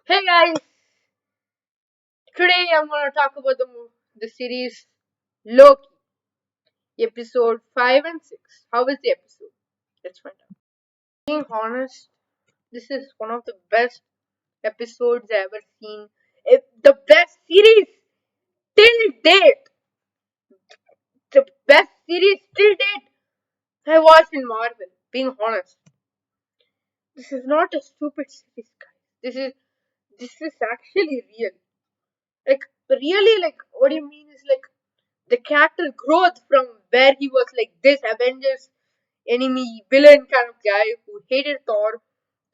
Hey guys, today I'm gonna talk about the series Loki, episode 5 and 6. How was the episode? Let's find out. Being honest, this is one of the best episodes I ever seen. The best series till date. The best series till date I watched in Marvel. Being honest, this is not a stupid series, guys. This is actually real. Like really, like what do you mean is like the character growth from where he was like this Avengers enemy villain kind of guy who hated Thor,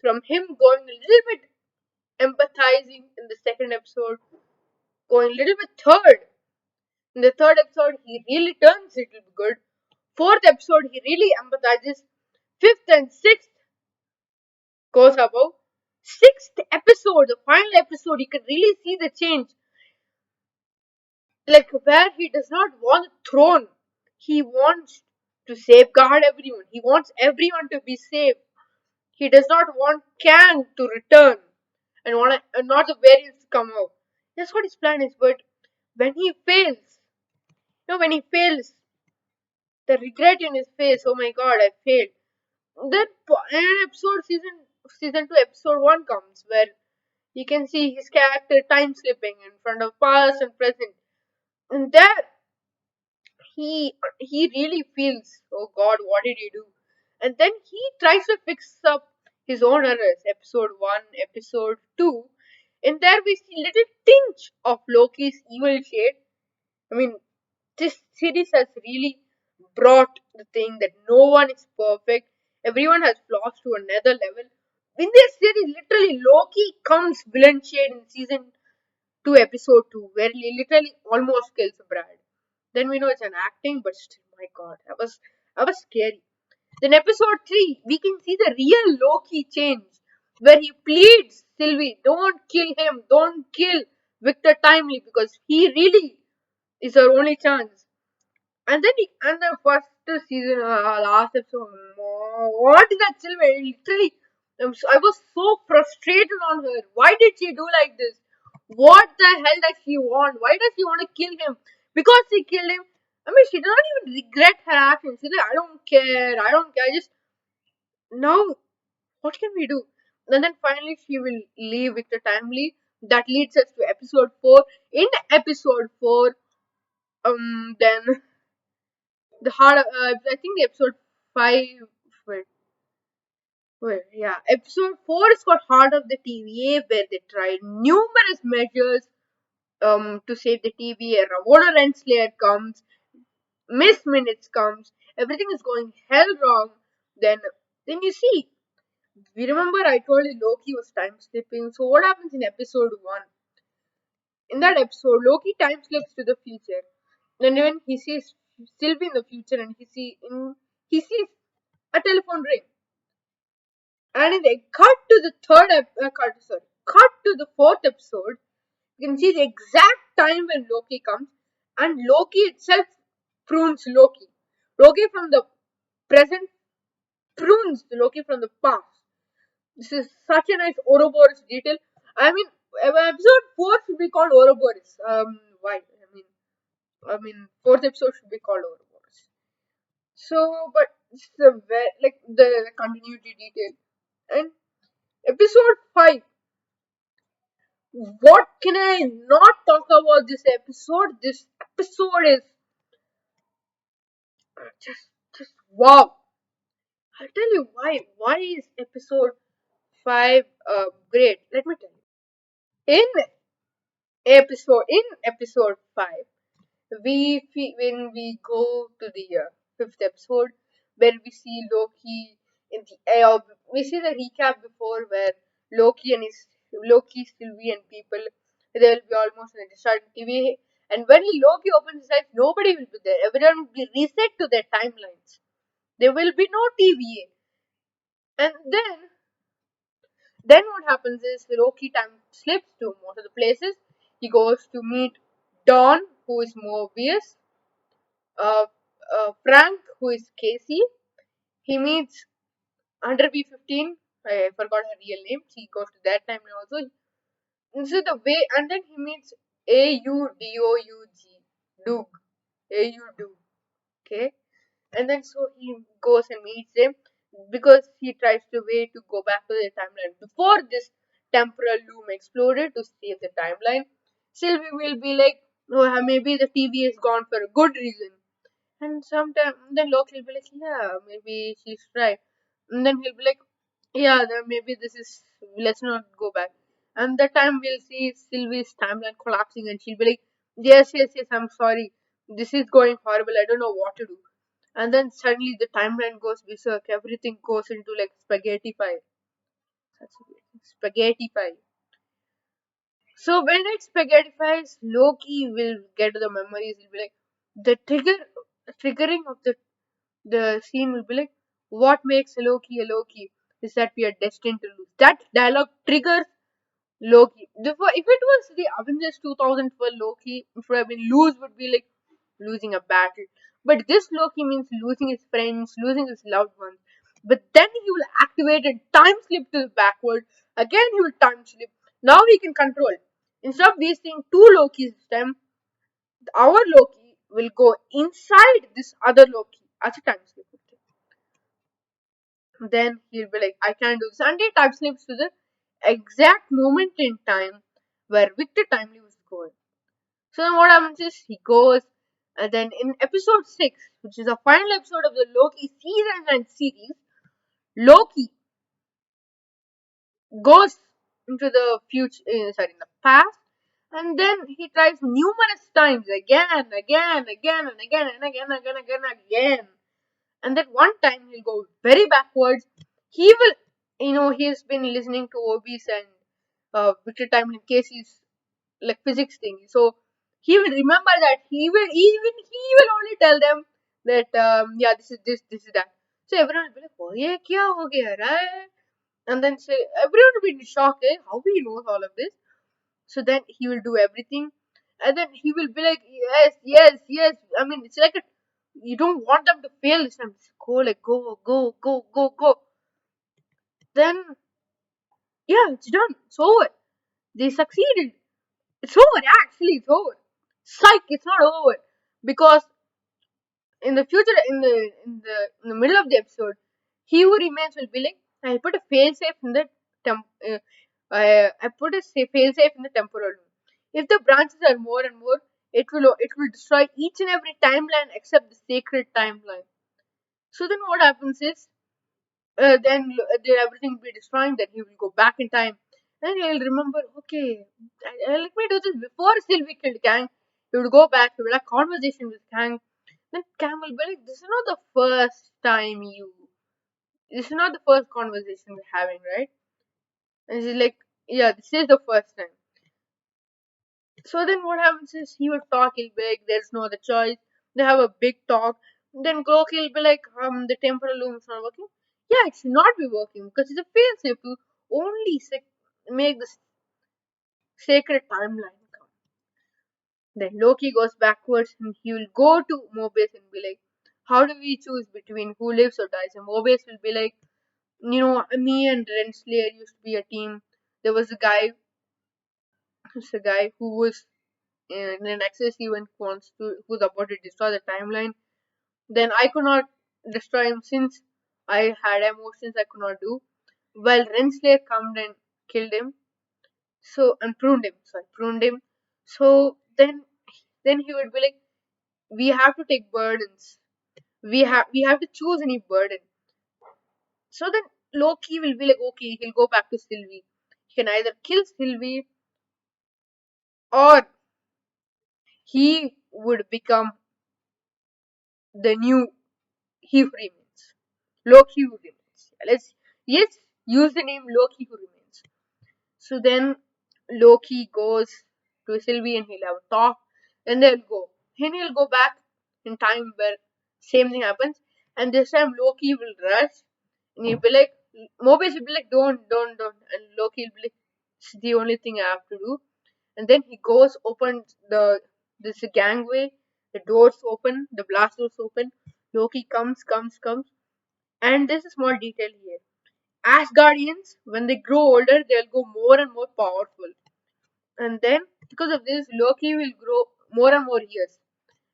from him going a little bit empathizing in the second episode, going a little bit third. In the third episode, he really turns it to be good. Fourth episode, he really empathizes. Fifth and sixth goes above. Sixth episode, the final episode, you can really see the change. Like where he does not want a throne, he wants to safeguard everyone. He wants everyone to be safe. He does not want Kang to return and not the variants to come out. That's what his plan is. But when he fails, when he fails, the regret in his face. Oh my God, I failed. Then an episode season two episode one comes where you can see his character time slipping in front of past and present, and there he really feels, oh God, what did he do? And then he tries to fix up his own errors. Episode 1, episode 2, and there we see little tinge of Loki's evil shade. I mean, this series has really brought the thing that no one is perfect, everyone has flaws to another level. In this series, literally Loki comes villain shade in season 2 episode 2 where he literally almost kills Brad. Then we know it's an acting, but still, my God, that was scary. Then episode 3, we can see the real Loki change where he pleads Sylvie, don't kill him, don't kill Victor Timely because he really is our only chance. And then and the first season, last episode, what is that Sylvie? Literally, I was so frustrated on her. Why did she do like this? What the hell does she want? Why does she want to kill him? Because she killed him. I mean, she does not even regret her actions. She's like, I don't care. I don't care. Just now, what can we do? And then finally, she will leave Victor Timely. That leads us to episode 4. In episode 4, then the hard. I think the episode 5. Wait, yeah. Episode 4 is called Heart of the TVA, where they tried numerous measures to save the TVA. Ravonna Renslayer comes, Miss Minutes comes, everything is going hell wrong. Then you see, we remember I told you Loki was time slipping. So what happens in episode 1? In that episode, Loki time slips to the future. And when he sees Sylvie in the future and he sees a telephone ring. And in the cut to the cut to the fourth episode, you can see the exact time when Loki comes, and Loki itself prunes Loki. Loki from the present prunes Loki from the past. This is such a nice Ouroboros detail. I mean, episode 4 should be called Ouroboros. Why? I mean, fourth episode should be called Ouroboros. So, but it's like the continuity detail. And episode 5. What can I not talk about this episode? This episode is just wow. I'll tell you why. Why is episode 5 great? Let me tell you. In episode 5, when we go to the fifth episode where we see Loki in the we see the recap before where Loki, Sylvie, and people, they will be almost in the starting TV. And when Loki opens his eyes, nobody will be there. Everyone will be reset to their timelines. There will be no TVA. And then what happens is Loki time slips to most of the places. He goes to meet Dawn, who is Mobius, uh, Frank, who is Casey. He meets under B15. I forgot her real name. She goes to that time also. So the way, and then he meets Audoug, Doug, Doug, okay, and then so he goes and meets him because he tries to way to go back to the timeline before this temporal loom exploded to save the timeline. Sylvie will be like, oh, maybe the TV is gone for a good reason, and sometime then Loki will be like, yeah, maybe she's right, and then he'll be like, yeah, then maybe this is, let's not go back. And that time we'll see Sylvie's timeline collapsing, and she'll be like, yes, yes, yes, I'm sorry. This is going horrible. I don't know what to do. And then suddenly the timeline goes berserk. Everything goes into like spaghetti pie. That's weird. Spaghetti pie. So when it spaghettifies, Loki will get the memories. He'll be like, the triggering of the scene will be like, what makes a Loki is that we are destined to lose. That dialogue triggers Loki. If it was the Avengers 2012 Loki, if I mean lose would be like losing a battle. But this Loki means losing his friends, losing his loved ones. But then he will activate a time slip to the backward. Again he will time slip. Now he can control. Instead of wasting two Lokis this time, our Loki will go inside this other Loki as a time slip. Then he'll be like, I can't do this. And he time slips to the exact moment in time where Victor Timely was going. So then what happens is he goes, and then in episode 6, which is the final episode of the Loki season and series, Loki goes into the future, in the past, and then he tries numerous times again, again, again, and again, and again, again, again, again. And that one time he'll go very backwards. He will, he's been listening to Obis and Victor Timely in case he's like physics thing. So he will remember that he will only tell them that yeah, this is that. So everyone will be like, oh yeah, kya ho gaya, right? And then say everyone will be in shock, eh? How he knows all of this? So then he will do everything, and then he will be like, yes, yes, yes. I mean, it's like you don't want them to fail this time. Just go like go, go, go, go, go. Then yeah, it's done. It's over. They succeeded. It's over. Actually, it's over. Psych, it's not over because in the future, in the middle of the episode, he who remains will be like, I put a failsafe in the I put a failsafe in the temporal loop. If the branches are more and more, it will destroy each and every timeline except the sacred timeline. So then what happens is then everything will be destroying. Then he will go back in time, and he'll remember. Okay, let me do this before Sylvie killed Kang. He would go back. He would have conversation with Kang. Then Kang will be like, "This is not the first time you. This is not the first conversation we're having, right?" And he's like, "Yeah, this is the first time." So then what happens is he will talk. He'll be like, "There's no other choice." They have a big talk. Then Loki will be like, the temporal loom is not working." Yeah, it should not be working because it's a failsafe to only make the sacred timeline come. Then Loki goes backwards and he will go to Mobius and be like, how do we choose between who lives or dies? And Mobius will be like, me and Renslayer used to be a team. There was a guy who was in an excess event who's about to destroy the timeline. Then I could not destroy him since I had emotions I could not do. Well, Renslayer come and killed him. So and pruned him. Sorry, pruned him. So then he would be like, we have to take burdens. We have to choose any burden. So then Loki will be like, okay, he'll go back to Sylvie. He can either kill Sylvie or he would become the new he who remains. Loki who remains. Let's use the name Loki who remains. So then Loki goes to Sylvie and he'll have a talk. And they'll go. And he'll go back in time where same thing happens. And this time Loki will rush and he'll be like, Mobius will be like, don't. And Loki will be like, it's the only thing I have to do. And then he goes, opens this gangway, the doors open, the blast doors open. Loki comes. And there's a small detail here. As Guardians, when they grow older, they'll go more and more powerful. then because of this, Loki will grow more and more years,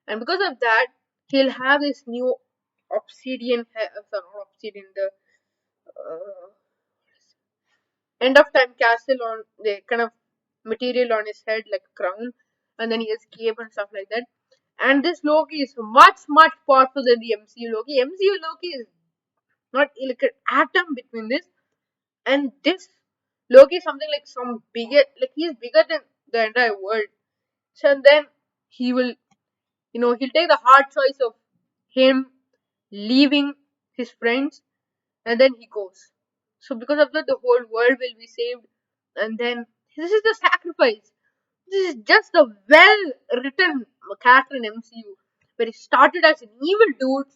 and because of that, he'll have this new obsidian, sorry, not obsidian, the uh, end of time castle on the kind of material on his head like a crown, and then he escape and stuff like that. And this Loki is much powerful than the MCU Loki. MCU Loki is not like an atom between this and this. Loki is something like some bigger, like he's bigger than the entire world. So and then he will, he'll take the hard choice of him leaving his friends, and then he goes. So because of that, the whole world will be saved, and then this is the sacrifice. This is just a well written character in MCU, where he started as an evil dude,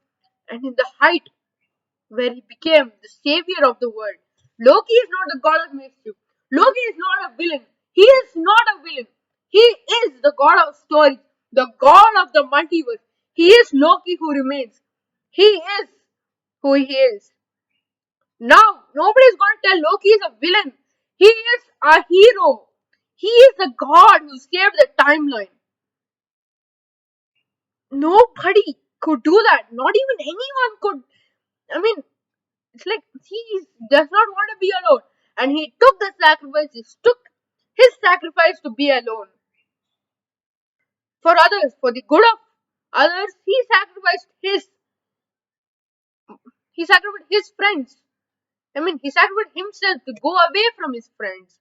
and in the height where he became the savior of the world. Loki is not the god of mischief. Loki is not a villain. He is not a villain. He is the god of stories, the god of the multiverse. He is Loki who remains. He is who he is. Now, nobody is going to tell Loki is a villain. He is a hero. He is the god who saved the timeline. Nobody could do that. Not even anyone could. I mean, it's like he does not want to be alone. And he took the sacrifice. He took his sacrifice to be alone. For others, for the good of others, he sacrificed his friends. I mean, he sacrificed himself to go away from his friends.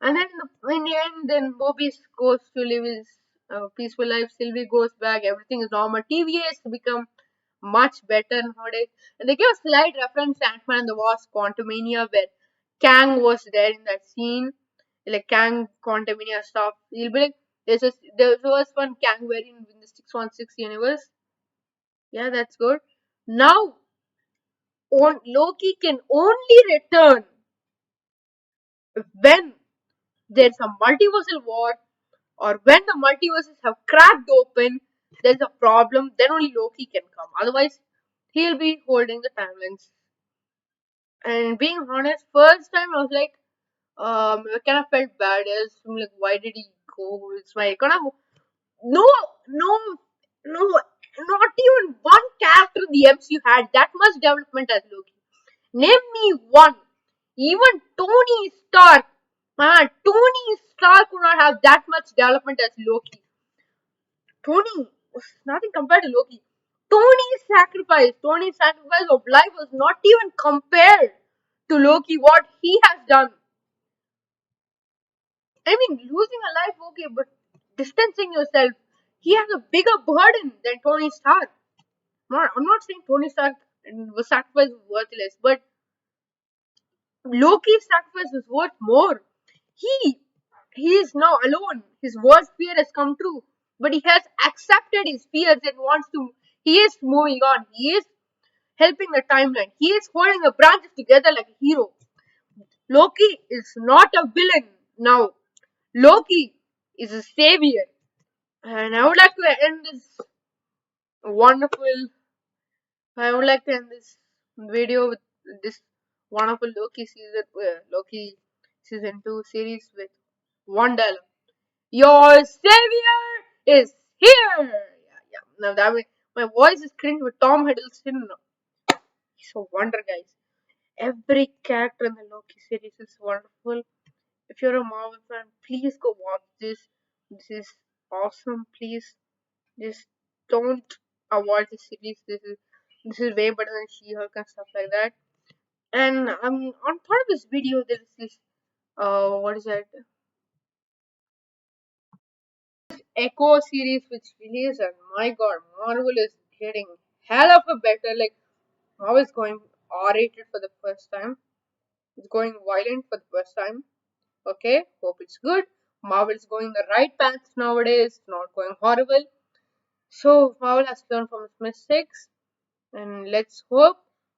And then in the end, then Bobby goes to live his peaceful life. Sylvie goes back. Everything is normal. TVA has become much better nowadays. And they give a slight reference to Ant-Man and the Wasp Quantumania, where Kang was there in that scene. Like Kang Quantumania stuff. He'll be like, there was one Kang variant in the 616 universe. Yeah, that's good. Now, Loki can only return when there's a multiversal war, or when the multiverses have cracked open, there's a problem, then only Loki can come. Otherwise, he'll be holding the timelines. And being honest, first time I was like, I kind of felt bad. I was like, why did he go? It's my kind of no, no, no, not even one character the MCU had that much development as Loki. Name me one. Even Tony Stark. Man, Tony Stark could not have that much development as Loki. Tony was nothing compared to Loki. Tony's sacrifice of life was not even compared to Loki, what he has done. I mean, losing a life, okay, but distancing yourself, he has a bigger burden than Tony Stark. I'm not saying Tony Stark was sacrifice was worthless, but Loki's sacrifice was worth more. He he is now alone. His worst fear has come true, but he has accepted his fears and wants to. He is moving on. He is helping the timeline. He is holding the branches together like a hero. Loki is not a villain now. Loki is a savior. And I would like to end this wonderful. I would like to end this video with this wonderful Loki season 2 series with one dialogue. Your savior is here. Yeah. Now that my voice is cringe with Tom Hiddleston. He's a wonder, guys. Every character in the Loki series is wonderful. If you're a Marvel fan, please go watch this. This is awesome. Please just don't avoid the series. This is way better than She-Hulk and stuff like that. And on part of this video, there is this what is that? Echo series which released, and my god, Marvel is getting hell of a better. Like now it's going R-rated for the first time. It's going violent for the first time. Okay, hope it's good. Marvel's going the right path nowadays, not going horrible. So Marvel has learned from its mistakes, and let's hope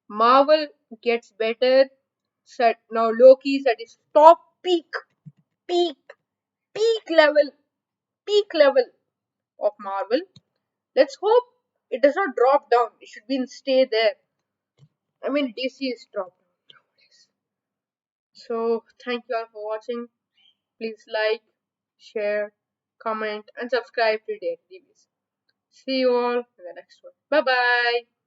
Marvel gets better. Set now Loki is at its top peak, peak level, peak level of Marvel. Let's hope it does not drop down. It should be stay there. I mean, DC is dropped down. So thank you all for watching. Please like, share, comment, and subscribe to Daily Reviews. See you all in the next one. Bye bye.